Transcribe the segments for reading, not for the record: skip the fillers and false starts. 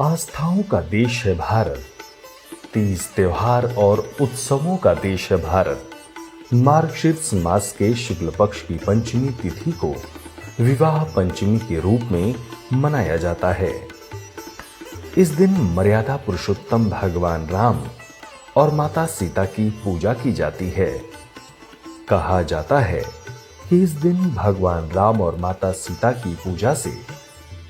आस्थाओं का देश है भारत, तीज त्योहार और उत्सवों का देश है भारत। मार्गशीर्ष मास के शुक्ल पक्ष की पंचमी तिथि को विवाह पंचमी के रूप में मनाया जाता है। इस दिन मर्यादा पुरुषोत्तम भगवान राम और माता सीता की पूजा की जाती है। कहा जाता है कि इस दिन भगवान राम और माता सीता की पूजा से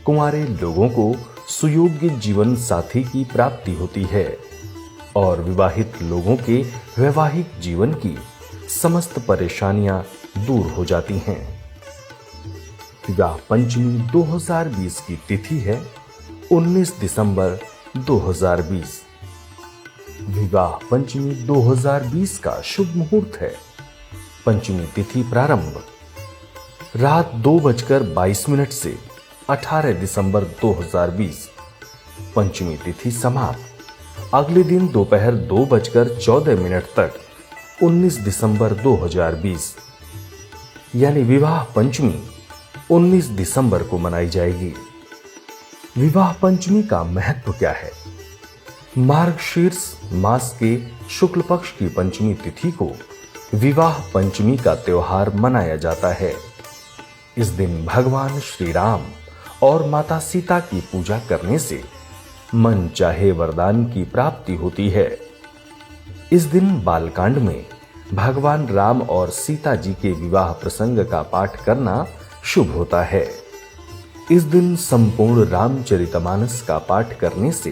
कुंवारे लोगों को सुयोग्य जीवन साथी की प्राप्ति होती है और विवाहित लोगों के वैवाहिक जीवन की समस्त परेशानियां दूर हो जाती हैं। विवाह पंचमी 2020 की तिथि है 19 दिसंबर 2020। विवाह पंचमी 2020 का शुभ मुहूर्त है। पंचमी तिथि प्रारंभ रात 2:22 से 18 दिसंबर 2020। पंचमी तिथि समाप्त अगले दिन दोपहर 2:14 तक 19 दिसंबर 2020। यानी विवाह पंचमी 19 दिसंबर को मनाई जाएगी। विवाह पंचमी का महत्व क्या है? मार्गशीर्ष मास के शुक्ल पक्ष की पंचमी तिथि को विवाह पंचमी का त्योहार मनाया जाता है। इस दिन भगवान श्री राम और माता सीता की पूजा करने से मन चाहे वरदान की प्राप्ति होती है। इस दिन बालकांड में भगवान राम और सीता जी के विवाह प्रसंग का पाठ करना शुभ होता है। इस दिन संपूर्ण रामचरितमानस का पाठ करने से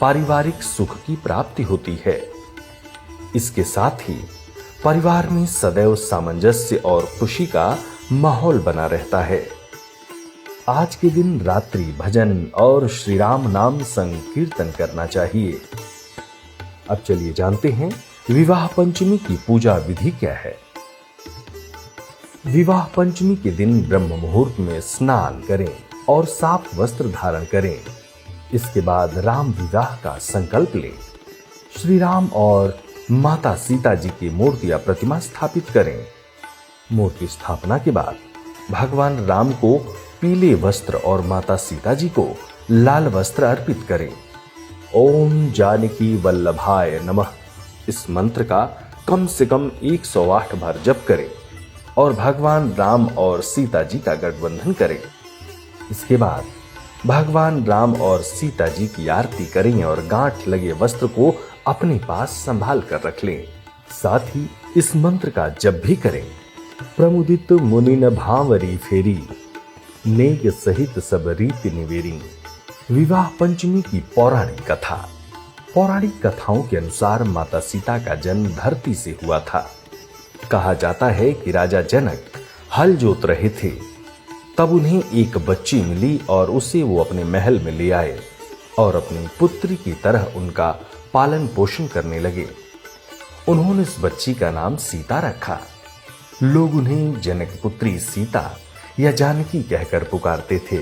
पारिवारिक सुख की प्राप्ति होती है। इसके साथ ही परिवार में सदैव सामंजस्य और खुशी का माहौल बना रहता है। आज के दिन रात्रि भजन और श्री राम नाम संकीर्तन करना चाहिए। अब चलिए जानते हैं विवाह पंचमी की पूजा विधि क्या है। विवाह पंचमी के दिन ब्रह्म मुहूर्त में स्नान करें और साफ वस्त्र धारण करें। इसके बाद राम विवाह का संकल्प लें। श्री राम और माता सीता जी की मूर्ति या प्रतिमा स्थापित करें। मूर्ति स्थापना के बाद भगवान राम को पीले वस्त्र और माता सीता जी को लाल वस्त्र अर्पित करें। ओम जानकी वल्लभाय नमः इस मंत्र का कम से कम 108 बार जप करें और भगवान राम और सीता जी का गठबंधन करें। इसके बाद भगवान राम और सीता जी की आरती करें और गांठ लगे वस्त्र को अपने पास संभाल कर रख लें। साथ ही इस मंत्र का जप भी करें। प्रमुदित मुनि न भांवरी फेरी, नेग सहित सब रीति निवेरी। विवाह पंचमी की पौराणिक कथा। पौराणिक कथाओं के अनुसार माता सीता का जन्म धरती से हुआ था। कहा जाता है कि राजा जनक हल जोत रहे थे, तब उन्हें एक बच्ची मिली और उसे वो अपने महल में ले आए और अपनी पुत्री की तरह उनका पालन पोषण करने लगे। उन्होंने इस बच्ची का नाम सीता रखा। लोग उन्हें जनक पुत्री सीता या जानकी कहकर पुकारते थे।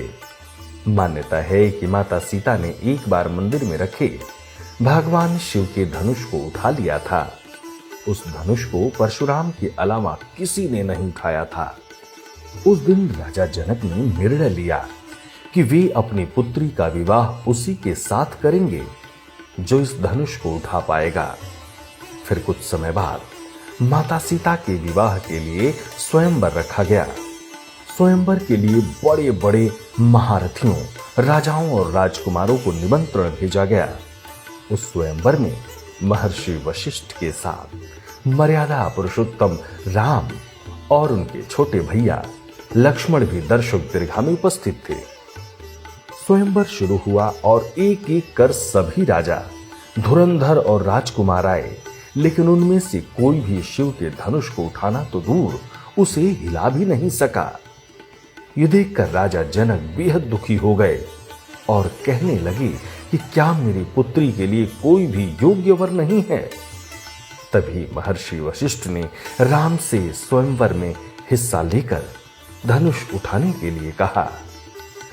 मान्यता है कि माता सीता ने एक बार मंदिर में रखे भगवान शिव के धनुष को उठा लिया था। उस धनुष को परशुराम के अलावा किसी ने नहीं उठाया था। उस दिन राजा जनक ने निर्णय लिया कि वे अपनी पुत्री का विवाह उसी के साथ करेंगे जो इस धनुष को उठा पाएगा। फिर कुछ समय बाद माता सीता के विवाह के लिए स्वयंवर रखा गया। स्वयंवर के लिए बड़े बड़े महारथियों, राजाओं और राजकुमारों को निमंत्रण भेजा गया। उस स्वयंवर में महर्षि वशिष्ठ के साथ मर्यादा पुरुषोत्तम राम और उनके छोटे भैया लक्ष्मण भी दर्शक दीर्घा में उपस्थित थे। स्वयंवर शुरू हुआ और एक एक कर सभी राजा, धुरंधर और राजकुमार आए, लेकिन उनमें से कोई भी शिव के धनुष को उठाना तो दूर उसे हिला भी नहीं सका। ये देखकर राजा जनक बेहद दुखी हो गए और कहने लगे कि क्या मेरी पुत्री के लिए कोई भी योग्य वर नहीं है। तभी महर्षि वशिष्ठ ने राम से स्वयंवर में हिस्सा लेकर धनुष उठाने के लिए कहा।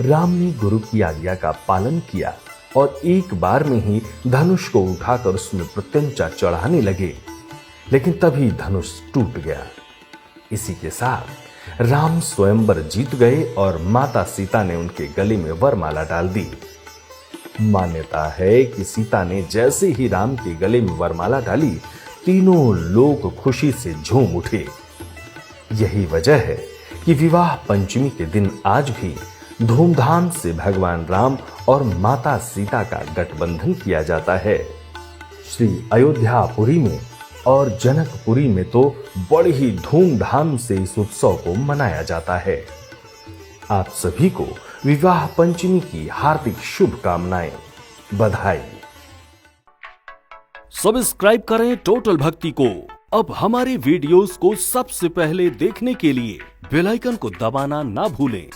राम ने गुरु की आज्ञा का पालन किया और एक बार में ही धनुष को उठाकर उसमें प्रत्यंचा चढ़ाने लगे, लेकिन तभी धनुष टूट गया। इसी के साथ राम स्वयंवर जीत गए और माता सीता ने उनके गले में वरमाला डाल दी। मान्यता है कि सीता ने जैसे ही राम के गले में वरमाला डाली, तीनों लोग खुशी से झूम उठे। यही वजह है कि विवाह पंचमी के दिन आज भी धूमधाम से भगवान राम और माता सीता का गठबंधन किया जाता है। श्री अयोध्यापुरी में और जनकपुरी में तो बड़ी ही धूमधाम से इस उत्सव को मनाया जाता है। आप सभी को विवाह पंचमी की हार्दिक शुभकामनाएं, बधाई। सब्सक्राइब करें टोटल भक्ति को। अब हमारे वीडियोस को सबसे पहले देखने के लिए बेल आइकन को दबाना ना भूलें।